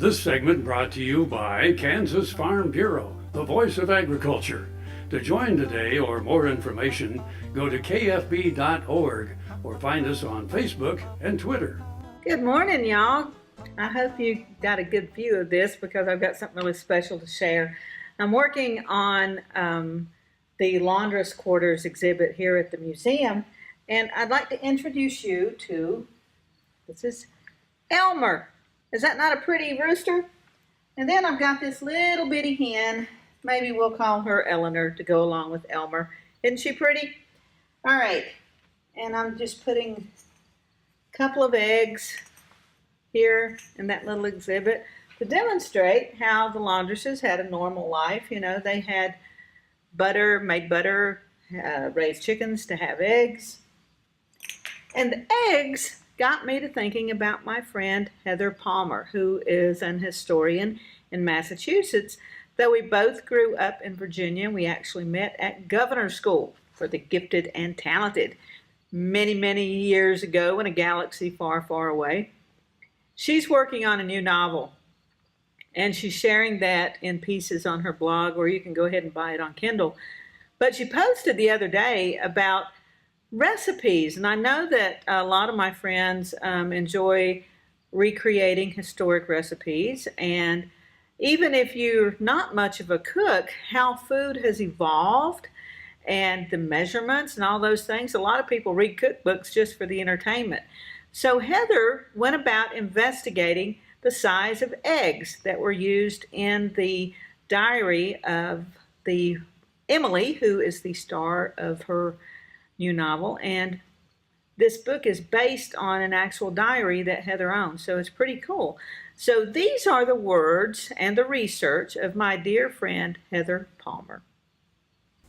This segment brought to you by Kansas Farm Bureau, the voice of agriculture. To join today or more information, go to kfb.org or find us on Facebook and Twitter. Good morning, y'all. I hope you got a good view of this because I've got something really special to share. I'm working on the laundress quarters exhibit here at the museum, and I'd like to introduce you to, this is Elmer. Is that not a pretty rooster? And then I've got this little bitty hen. Maybe we'll call her Eleanor to go along with Elmer. Isn't she pretty? All right, and I'm just putting a couple of eggs here in that little exhibit to demonstrate how the laundresses had a normal life. You know, they had butter, made butter, raised chickens to have eggs. And the eggs got me to thinking about my friend Heather Palmer, who is an historian in Massachusetts. Though we both grew up in Virginia, we actually met at Governor's School for the Gifted and Talented many, many years ago in a galaxy far, far away. She's working on a new novel, and she's sharing that in pieces on her blog, or you can go ahead and buy it on Kindle. But she posted the other day about recipes, and I know that a lot of my friends enjoy recreating historic recipes, and even if you're not much of a cook, how food has evolved and the measurements and all those things. A lot of people read cookbooks just for the entertainment. So Heather went about investigating the size of eggs that were used in the diary of the Emily, who is the star of her new novel, and this book is based on an actual diary that Heather owns, so it's pretty cool. So these are the words and the research of my dear friend Heather Palmer.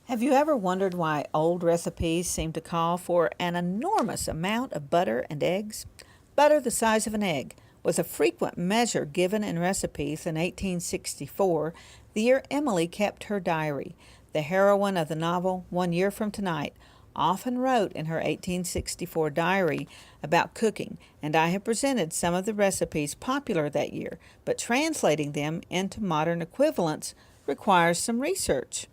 Have you ever wondered why old recipes seem to call for an enormous amount of butter and eggs? Butter the size of an egg was a frequent measure given in recipes in 1864, the year Emily kept her diary. The heroine of the novel, One Year from Tonight, often wrote in her 1864 diary about cooking, and I have presented some of the recipes popular that year, but translating them into modern equivalents requires some research.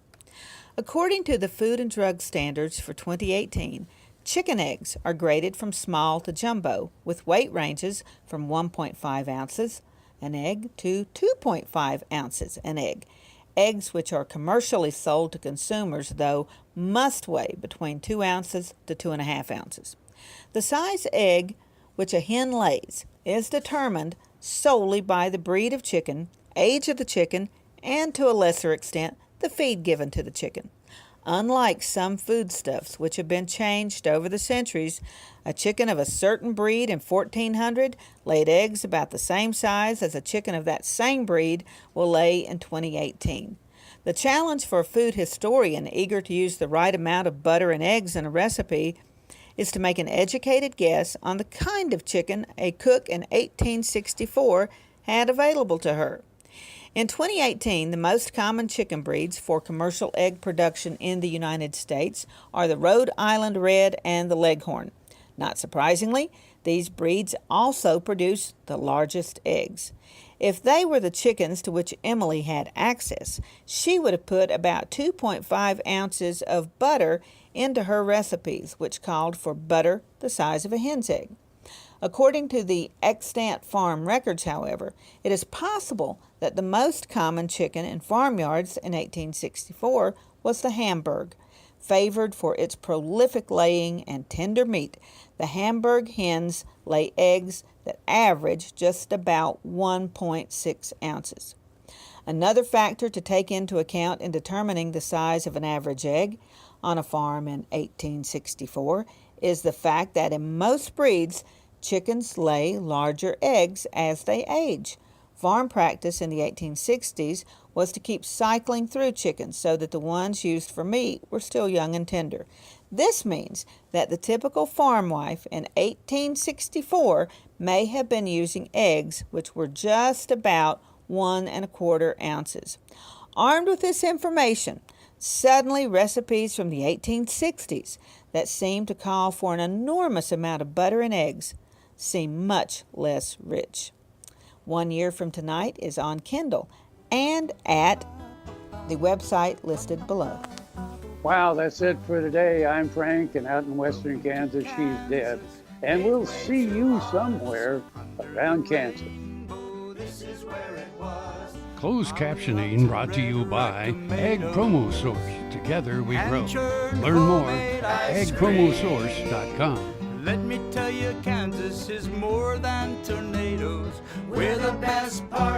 According to the Food and Drug Standards for 2018, chicken eggs are graded from small to jumbo, with weight ranges from 1.5 ounces an egg to 2.5 ounces an egg. Eggs which are commercially sold to consumers, though, must weigh between 2 ounces to 2.5 ounces. The size egg which a hen lays is determined solely by the breed of chicken, age of the chicken, and to a lesser extent, the feed given to the chicken. Unlike some foodstuffs which have been changed over the centuries, a chicken of a certain breed in 1400 laid eggs about the same size as a chicken of that same breed will lay in 2018. The challenge for a food historian eager to use the right amount of butter and eggs in a recipe is to make an educated guess on the kind of chicken a cook in 1864 had available to her. In 2018, the most common chicken breeds for commercial egg production in the United States are the Rhode Island Red and the Leghorn. Not surprisingly, these breeds also produce the largest eggs. If they were the chickens to which Emily had access, she would have put about 2.5 ounces of butter into her recipes, which called for butter the size of a hen's egg. According to the extant farm records, however, it is possible that the most common chicken in farmyards in 1864 was the Hamburg. Favored for its prolific laying and tender meat, the Hamburg hens lay eggs that average just about 1.6 ounces. Another factor to take into account in determining the size of an average egg on a farm in 1864 is the fact that in most breeds, chickens lay larger eggs as they age. Farm practice in the 1860s was to keep cycling through chickens so that the ones used for meat were still young and tender. This means that the typical farm wife in 1864 may have been using eggs which were just about 1.25 ounces. Armed with this information, suddenly recipes from the 1860s that seemed to call for an enormous amount of butter and eggs seem much less rich. 1 year from tonight is on Kindle and at the website listed below. Wow, that's it for today. I'm Frank, and out in western Kansas, she's Deb. And we'll see you somewhere around Kansas. Closed captioning brought to you by Ag Promo Source. Together we grow. Learn more at agpromosource.com. Let me tell you, Kansas is more than tornadoes. We're the best part